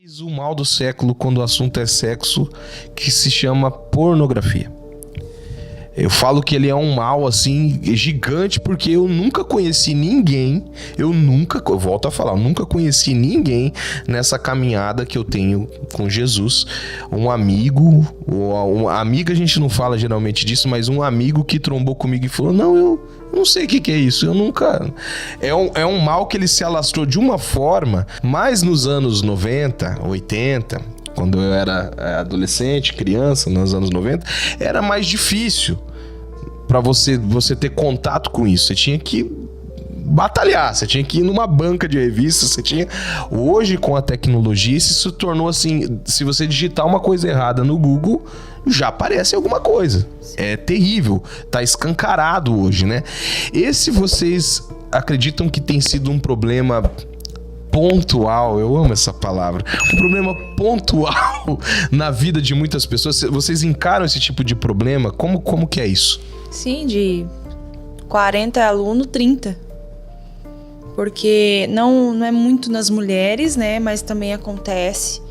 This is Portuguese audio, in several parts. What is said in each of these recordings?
O mal do século, quando o assunto é sexo, que se chama pornografia. Eu falo que ele é um mal, assim, gigante, porque eu nunca conheci ninguém, eu volto a falar, eu nunca conheci ninguém nessa caminhada que eu tenho com Jesus, um amigo, ou uma amiga, a gente não fala geralmente disso, mas um amigo que trombou comigo e falou, não, eu não sei o que é isso, eu nunca... É um mal que ele se alastrou de uma forma, mas nos anos 90, 80... Quando eu era adolescente, criança, nos anos 90, era mais difícil para você ter contato com isso. Você tinha que batalhar, você tinha que ir numa banca de revistas, Hoje, com a tecnologia, isso se tornou assim, se você digitar uma coisa errada no Google, já aparece alguma coisa. É terrível, tá escancarado hoje, né? Esse vocês acreditam que tem sido um problema pontual, eu amo essa palavra, um problema pontual na vida de muitas pessoas? Vocês encaram esse tipo de problema? Como que é isso? Sim, de 40 alunos, 30. Porque não é muito nas mulheres, né? Mas também acontece.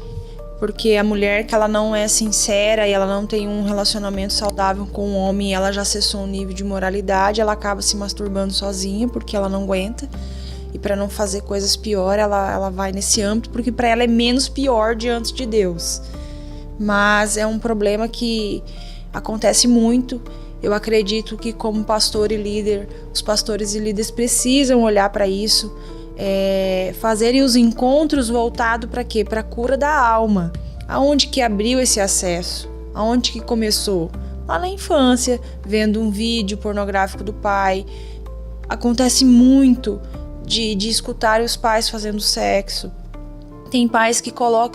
Porque a mulher que ela não é sincera e ela não tem um relacionamento saudável com o homem, ela já acessou um nível de moralidade, ela acaba se masturbando sozinha porque ela não aguenta. E para não fazer coisas piores, ela vai nesse âmbito, porque para ela é menos pior diante de Deus. Mas é um problema que acontece muito. Eu acredito que, como pastor e líder, os pastores e líderes precisam olhar para isso, fazerem os encontros voltados para quê? Para a cura da alma. Aonde que abriu esse acesso? Aonde que começou? Lá na infância, vendo um vídeo pornográfico do pai. Acontece muito de escutar os pais fazendo sexo. Tem pais que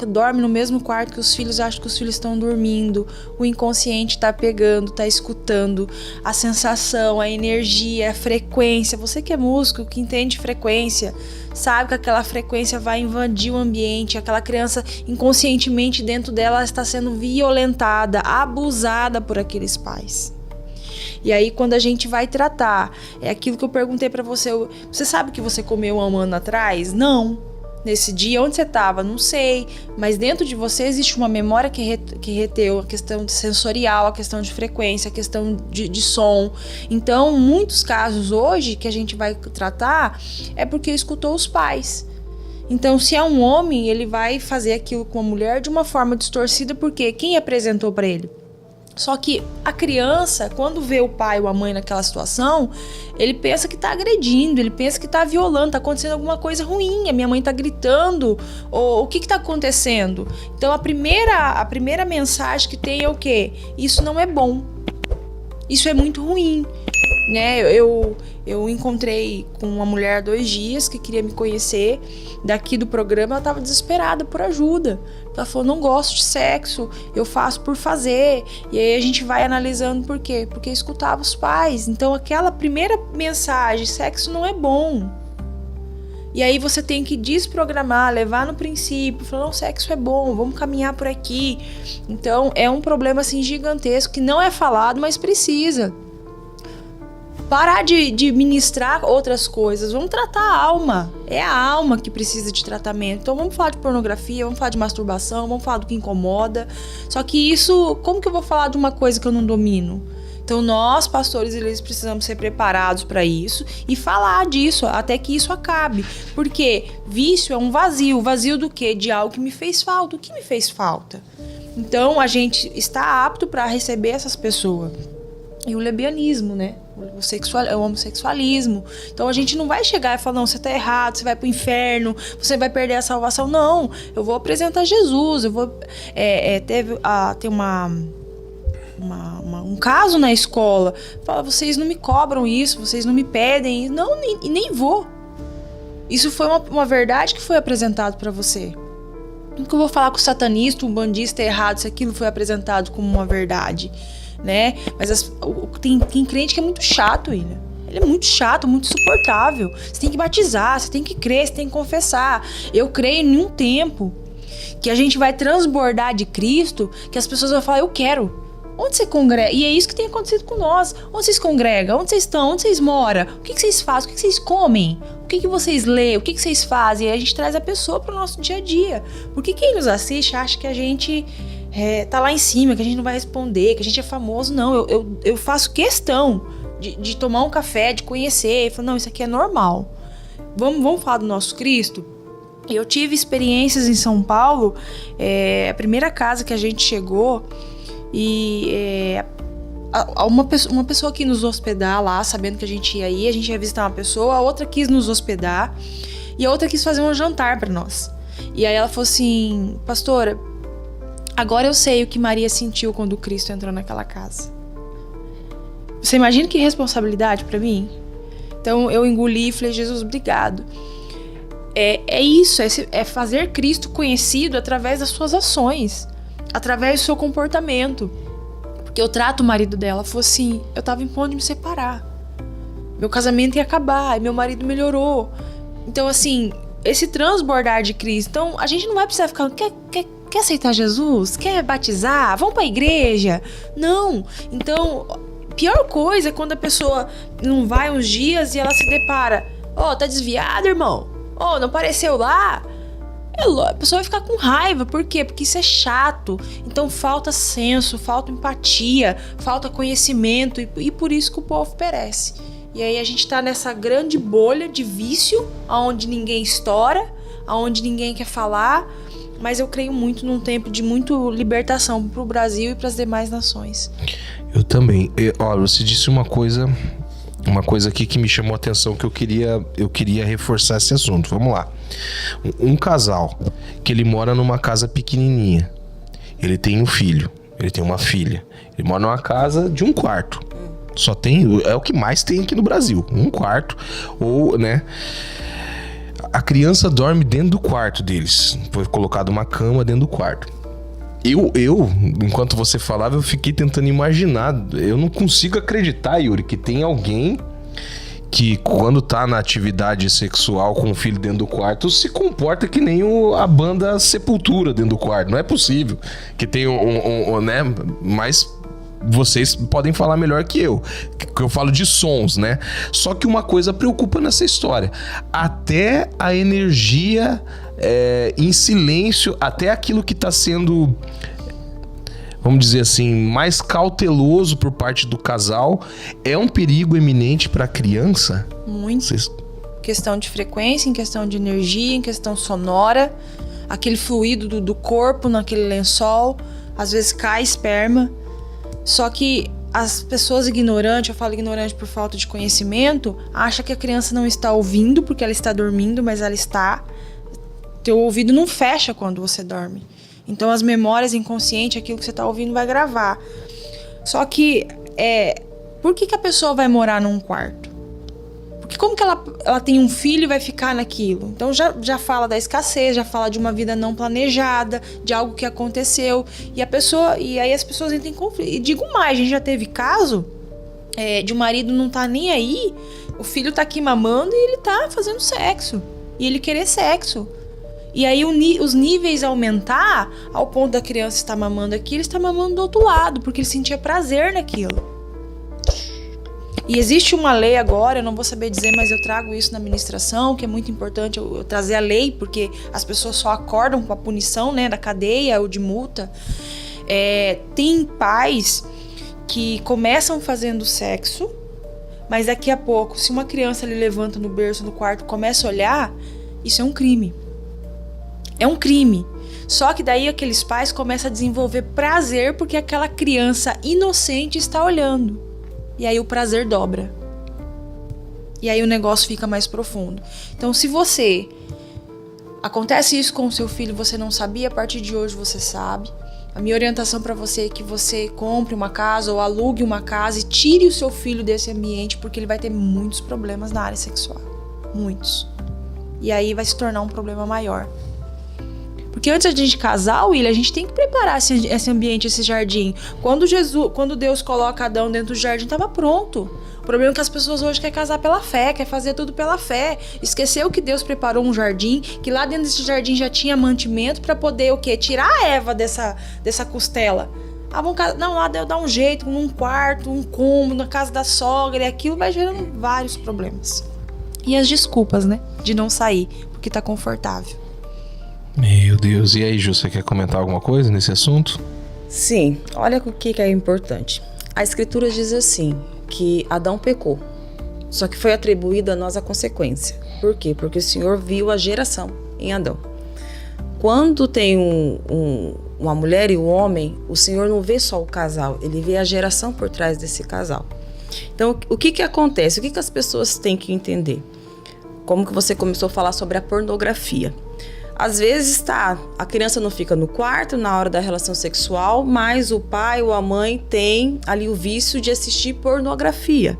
dormem no mesmo quarto que os filhos, acham que os filhos estão dormindo. O inconsciente está pegando, está escutando a sensação, a energia, a frequência. Você que é músico, que entende frequência, sabe que aquela frequência vai invadir o ambiente. Aquela criança, inconscientemente, dentro dela, está sendo violentada, abusada por aqueles pais. E aí, quando a gente vai tratar, é aquilo que eu perguntei pra você. Você sabe que você comeu há um ano atrás? Não. Nesse dia, onde você estava? Não sei. Mas dentro de você existe uma memória que reteu a questão sensorial, a questão de frequência, a questão de som. Então, muitos casos hoje que a gente vai tratar é porque escutou os pais. Então, se é um homem, ele vai fazer aquilo com a mulher de uma forma distorcida, porque quem apresentou pra ele? Só que a criança, quando vê o pai ou a mãe naquela situação, ele pensa que tá agredindo, ele pensa que tá violando, tá acontecendo alguma coisa ruim, a minha mãe tá gritando, ou o que tá acontecendo? Então a primeira mensagem que tem é o quê? Isso não é bom, isso é muito ruim, né? Eu encontrei com uma mulher há 2 dias que queria me conhecer daqui do programa, ela estava desesperada por ajuda. Ela falou, não gosto de sexo, eu faço por fazer. E aí a gente vai analisando por quê? Porque eu escutava os pais. Então aquela primeira mensagem, sexo não é bom. E aí você tem que desprogramar, levar no princípio, falar, não, sexo é bom, vamos caminhar por aqui. Então é um problema assim gigantesco que não é falado, mas precisa. Parar de ministrar outras coisas, vamos tratar a alma. É a alma que precisa de tratamento. Então vamos falar de pornografia, vamos falar de masturbação, vamos falar do que incomoda. Só que isso, como que eu vou falar de uma coisa que eu não domino? Então nós, pastores e líderes, precisamos ser preparados para isso e falar disso até que isso acabe. Porque vício é um vazio. Vazio do quê? De algo que me fez falta. O que me fez falta? Então a gente está apto para receber essas pessoas. E o lesbianismo, né? O homossexualismo. Então a gente não vai chegar e falar, não, você tá errado, você vai pro inferno, você vai perder a salvação. Não, eu vou apresentar Jesus, eu vou... Tem um caso na escola, fala, vocês não me cobram isso, vocês não me pedem isso. Não, nem vou. Isso foi uma verdade que foi apresentado para você. Nunca eu vou falar que o satanista, o bandista é errado, se aquilo foi apresentado como uma verdade, né? Mas tem crente que é muito chato, William. Ele é muito chato, muito insuportável. Você tem que batizar, você tem que crer, você tem que confessar. Eu creio em um tempo que a gente vai transbordar de Cristo, que as pessoas vão falar, eu quero. Onde você congrega? E é isso que tem acontecido com nós. Onde vocês congregam? Onde vocês estão? Onde vocês moram? O que vocês fazem? O que vocês comem? que vocês lêem? O que vocês fazem? E a gente traz a pessoa para o nosso dia a dia. Porque quem nos assiste acha que a gente tá lá em cima, que a gente não vai responder, que a gente é famoso. Não, eu faço questão de tomar um café, de conhecer. E falar, não, isso aqui é normal. Vamos falar do nosso Cristo? Eu tive experiências em São Paulo. A primeira casa que a gente chegou e... uma pessoa quis nos hospedar lá, sabendo que a gente ia visitar uma pessoa, a outra quis nos hospedar e a outra quis fazer um jantar pra nós. E aí ela falou assim, pastora, agora eu sei o que Maria sentiu quando o Cristo entrou naquela casa. Você imagina que responsabilidade pra mim? Então eu engoli e falei, Jesus, obrigado. É isso, é fazer Cristo conhecido através das suas ações, através do seu comportamento. Eu trato o marido dela, falou assim, eu tava em ponto de me separar. Meu casamento ia acabar, e meu marido melhorou. Então, assim, esse transbordar de Cristo. Então, a gente não vai precisar ficar, quer aceitar Jesus? Quer batizar? Vamos pra igreja? Não. Então, pior coisa é quando a pessoa não vai uns dias e ela se depara. Tá desviado, irmão? Não apareceu lá? A pessoa vai ficar com raiva. Por quê? Porque isso é chato. Então falta senso, falta empatia, falta conhecimento e por isso que o povo perece. E aí a gente tá nessa grande bolha de vício, onde ninguém estoura, onde ninguém quer falar. Mas eu creio muito num tempo de muita libertação pro Brasil e pras demais nações. Eu também. Olha, você disse uma coisa aqui que me chamou a atenção, que eu queria reforçar esse assunto. Vamos lá. Um casal que ele mora numa casa pequenininha, ele tem um filho, ele tem uma filha, ele mora numa casa de um quarto, só tem, é o que mais tem aqui no Brasil, um quarto, ou, né, a criança dorme dentro do quarto deles, foi colocada uma cama dentro do quarto. Eu, enquanto você falava, eu fiquei tentando imaginar. Eu não consigo acreditar, Yuri, que tem alguém que, quando tá na atividade sexual com o filho dentro do quarto, se comporta que nem a banda Sepultura dentro do quarto. Não é possível que tenha né? Mas vocês podem falar melhor que eu falo de sons, né? Só que uma coisa preocupa nessa história. Até a energia em silêncio, até aquilo que tá sendo, vamos dizer assim, mais cauteloso por parte do casal, é um perigo eminente para a criança? Muito. Questão de frequência, em questão de energia, em questão sonora, aquele fluido do corpo naquele lençol, às vezes cai esperma. Só que as pessoas ignorantes, eu falo ignorante por falta de conhecimento, acham que a criança não está ouvindo porque ela está dormindo, mas ela está. Teu ouvido não fecha quando você dorme. Então as memórias inconscientes, aquilo que você está ouvindo vai gravar. Só que, por que a pessoa vai morar num quarto? Porque como que ela tem um filho e vai ficar naquilo? Então já fala da escassez, já fala de uma vida não planejada, de algo que aconteceu. E aí as pessoas entram em conflito. E digo mais, a gente já teve caso de um marido não tá nem aí, o filho tá aqui mamando e ele tá fazendo sexo. E ele querer sexo. E aí os níveis aumentar ao ponto da criança estar mamando aqui, ele está mamando do outro lado, porque ele sentia prazer naquilo. E existe uma lei agora, eu não vou saber dizer, mas eu trago isso na ministração, que é muito importante eu trazer a lei, porque as pessoas só acordam com a punição, né, da cadeia ou de multa. Tem pais que começam fazendo sexo, mas daqui a pouco, se uma criança ele levanta no berço, no quarto, começa a olhar, isso é um crime. É um crime. Só que daí aqueles pais começam a desenvolver prazer porque aquela criança inocente está olhando. E aí o prazer dobra. E aí o negócio fica mais profundo. Então, se acontece isso com o seu filho, você não sabia, a partir de hoje você sabe. A minha orientação para você é que você compre uma casa ou alugue uma casa e tire o seu filho desse ambiente, porque ele vai ter muitos problemas na área sexual. Muitos. E aí vai se tornar um problema maior. Porque antes de a gente casar, William, a gente tem que preparar esse ambiente, esse jardim. Quando Deus coloca Adão dentro do jardim, estava pronto. O problema é que as pessoas hoje querem casar pela fé, quer fazer tudo pela fé. Esqueceu que Deus preparou um jardim, que lá dentro desse jardim já tinha mantimento para poder o quê? Tirar a Eva dessa costela. Não, lá Deus dá um jeito, num quarto, um cômodo, na casa da sogra, e aquilo vai gerando vários problemas. E as desculpas, né? De não sair, porque tá confortável. Meu Deus, e aí, Ju, você quer comentar alguma coisa nesse assunto? Sim, olha o que é importante. A Escritura diz assim, que Adão pecou, só que foi atribuída a nós a consequência. Por quê? Porque o Senhor viu a geração em Adão. Quando tem uma mulher e um homem, o Senhor não vê só o casal, ele vê a geração por trás desse casal. Então, o que acontece? O que as pessoas têm que entender? Como que você começou a falar sobre a pornografia? Às vezes, a criança não fica no quarto na hora da relação sexual, mas o pai ou a mãe tem ali o vício de assistir pornografia.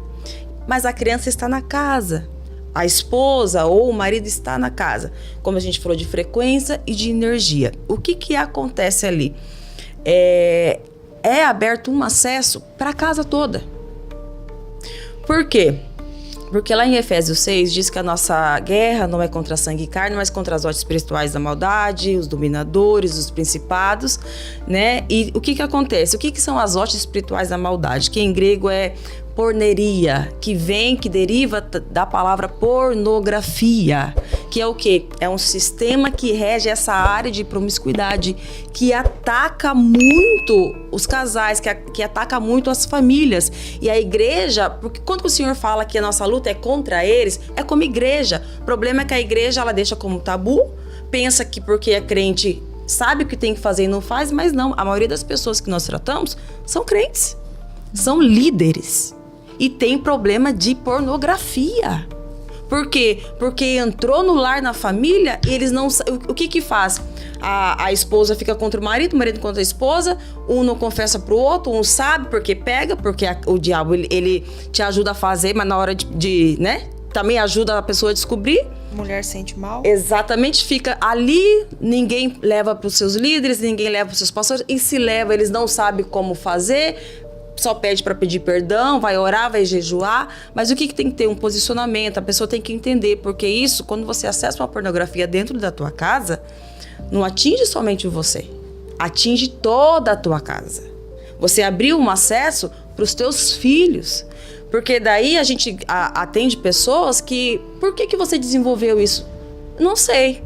Mas a criança está na casa. A esposa ou o marido está na casa. Como a gente falou de frequência e de energia. O que acontece ali? É aberto um acesso para a casa toda. Por quê? Porque lá em Efésios 6 diz que a nossa guerra não é contra sangue e carne, mas contra as hostes espirituais da maldade, os dominadores, os principados, né? E o que acontece? O que são as hostes espirituais da maldade? Que em grego é porneia, que deriva da palavra pornografia, que é o quê? É um sistema que rege essa área de promiscuidade, que ataca muito os casais, que ataca muito as famílias. E a igreja, porque quando o Senhor fala que a nossa luta é contra eles, é como igreja. O problema é que a igreja, ela deixa como tabu, pensa que porque é crente, sabe o que tem que fazer e não faz, mas não. A maioria das pessoas que nós tratamos são crentes, são líderes. E tem problema de pornografia. Por quê? Porque entrou no lar, na família, e eles não... O que faz? A esposa fica contra o marido contra a esposa, um não confessa pro outro, um sabe porque pega, porque o diabo, ele te ajuda a fazer, mas na hora de né? Também ajuda a pessoa a descobrir. Mulher sente mal. Exatamente, fica ali, ninguém leva pros seus líderes, ninguém leva pros seus pastores, e se leva, eles não sabem como fazer, só pede para pedir perdão, vai orar, vai jejuar, mas o que tem que ter? Um posicionamento, a pessoa tem que entender, porque isso, quando você acessa uma pornografia dentro da tua casa, não atinge somente você, atinge toda a tua casa. Você abriu um acesso para os teus filhos, porque daí a gente atende pessoas que, por que você desenvolveu isso? Não sei.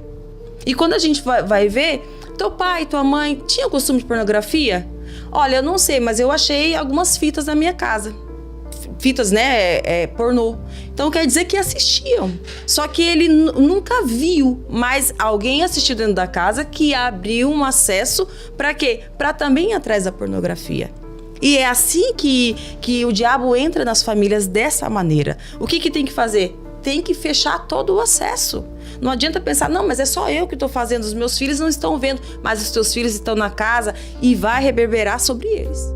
E quando a gente vai ver, teu pai, tua mãe, tinha costume de pornografia? Olha, eu não sei, mas eu achei algumas fitas na minha casa. Fitas, né, pornô. Então quer dizer que assistiam. Só que ele nunca viu, mas alguém assistiu dentro da casa que abriu um acesso para quê? Para também ir atrás da pornografia. E é assim que o diabo entra nas famílias dessa maneira. O que tem que fazer? Tem que fechar todo o acesso. Não adianta pensar, não, mas é só eu que estou fazendo, os meus filhos não estão vendo, mas os teus filhos estão na casa e vai reverberar sobre eles.